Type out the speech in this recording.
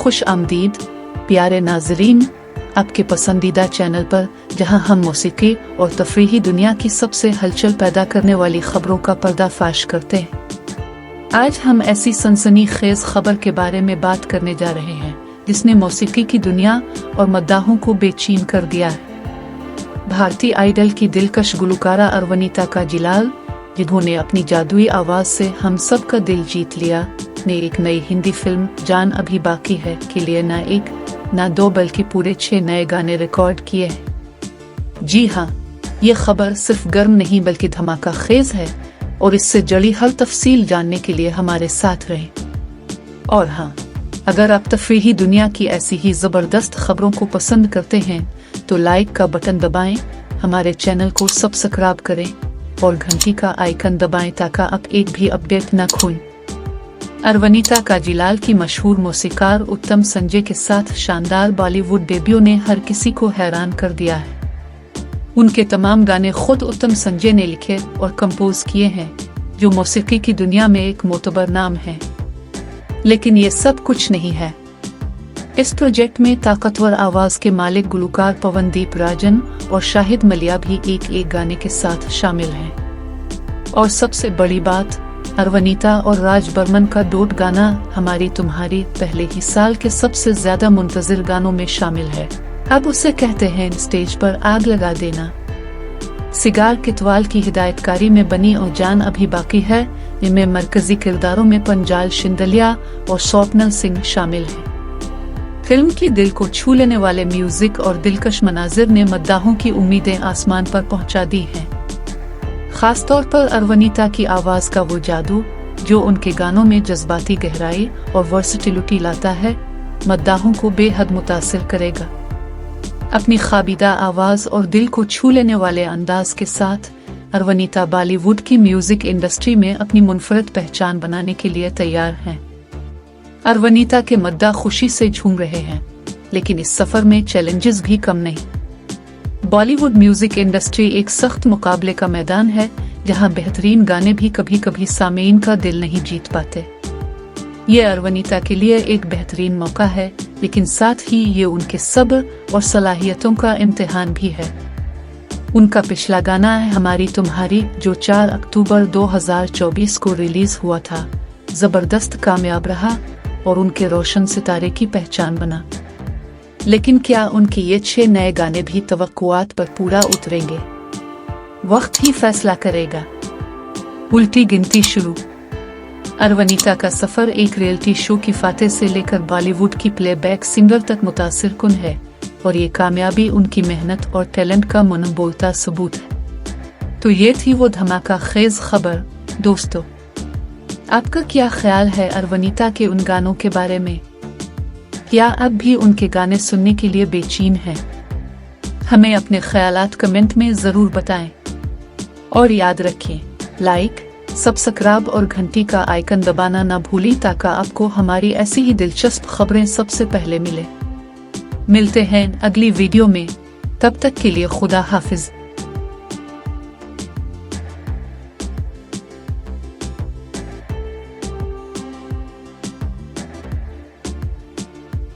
खुश आमदीद प्यारे नाजरीन, आपके पसंदीदा चैनल पर, जहां हम मौसीकी और तफरीही दुनिया की सबसे हलचल पैदा करने वाली खबरों का पर्दाफाश करते हैं। आज हम ऐसी सनसनीखेज खबर के बारे में बात करने जा रहे हैं जिसने मौसीकी की दुनिया और मद्दाहों को बेचैन कर दिया है। भारतीय आइडल की दिलकश गुलकारा अरवनीता काजीलाल, जिन्होंने अपनी जादुई आवाज से हम सब का दिल जीत लिया, ने एक नई हिंदी फिल्म जान अभी बाकी है के लिए न एक न दो बल्कि पूरे 6 नए गाने रिकॉर्ड किए हैं। जी हाँ, ये खबर सिर्फ गर्म नहीं बल्कि धमाका खेज है और इससे जुड़ी हर तफसील जानने के लिए हमारे साथ रहें। और हाँ, अगर आप तफरीही दुनिया की ऐसी ही जबरदस्त खबरों को पसंद करते हैं तो लाइक का बटन दबाएं, हमारे चैनल को सब्सक्राइब करें और घंटी का आइकन दबाएं ताकि आप एक भी अपडेट न खोएं। अरवनीता काजीलाल की मशहूर मौसीकार उत्तम संजय के साथ शानदार बॉलीवुड डेब्यू ने हर किसी को हैरान कर दिया है। उनके तमाम गाने खुद उत्तम संजय ने लिखे और कंपोज किए हैं, जो मौसीकी की दुनिया में एक मोतबर नाम है। लेकिन ये सब कुछ नहीं है। इस प्रोजेक्ट में ताकतवर आवाज के मालिक गुलकार पवनदीप राजन और शाहिद मलिया भी एक गाने के साथ शामिल हैं। और सबसे बड़ी बात, अरवनीता और राज बर्मन का डोट गाना हमारी तुम्हारी पहले ही साल के सबसे ज्यादा मुंतजिर गानों में शामिल है। अब उसे कहते हैं स्टेज पर आग लगा देना। सिगार कितवाल की हिदायतकारी में बनी और जान अभी बाकी है, इनमें मरकजी किरदारों में पंजाल शिंदलिया और स्वप्नल सिंह शामिल हैं। फिल्म की दिल को छू लेने वाले म्यूजिक और दिलकश मनाजिर ने मद्दाहों की उम्मीदें आसमान पर पहुंचा दी हैं। खास तौर पर अरवनीता की आवाज का वो जादू जो उनके गानों में जज्बाती गहराई और वर्सटिलिटी लाता है, मद्दाहों को बेहद मुतासिर करेगा। अपनी खाबिदा आवाज और दिल को छू लेने वाले अंदाज के साथ अरवनीता बॉलीवुड की म्यूजिक इंडस्ट्री में अपनी मुनफरद पहचान बनाने के लिए तैयार हैं। अरवनीता के मद्दा खुशी से झूम रहे हैं, लेकिन इस सफर में चैलेंजेस भी कम नहीं। बॉलीवुड म्यूजिक इंडस्ट्री एक सख्त मुकाबले का मैदान है, जहां बेहतरीन गाने भी कभी कभी सामीन का दिल नहीं जीत पाते। ये अरवनीता के लिए एक बेहतरीन मौका है, लेकिन साथ ही ये उनके सब्र और सलाहियतों का इम्तिहान भी है। उनका पिछला गाना है हमारी तुम्हारी, जो 4 अक्टूबर 2024 को रिलीज हुआ था, जबरदस्त कामयाब रहा और उनके रोशन सितारे की पहचान बना। लेकिन क्या उनके ये 6 नए गाने भी तवक्कुआत पर पूरा उतरेंगे? वक्त ही फैसला करेगा। उल्टी गिनती शुरू। अरवनीता का सफर एक रियलिटी शो की फातेह से लेकर बॉलीवुड की प्लेबैक सिंगर तक मुतासिर कुन है, और ये कामयाबी उनकी मेहनत और टैलेंट का मनबोलता सबूत है। तो ये थी वो धमाका खेज खबर। दोस्तों, आपका क्या ख्याल है अरवनीता के उन गानों के बारे में? क्या आप भी उनके गाने सुनने के लिए बेचैन हैं? हमें अपने ख्यालात कमेंट में जरूर बताएं। और याद रखें, लाइक, सब्सक्राइब और घंटी का आइकन दबाना ना भूलें ताकि आपको हमारी ऐसी ही दिलचस्प खबरें सबसे पहले मिले। मिलते हैं अगली वीडियो में, तब तक के लिए खुदा हाफिज।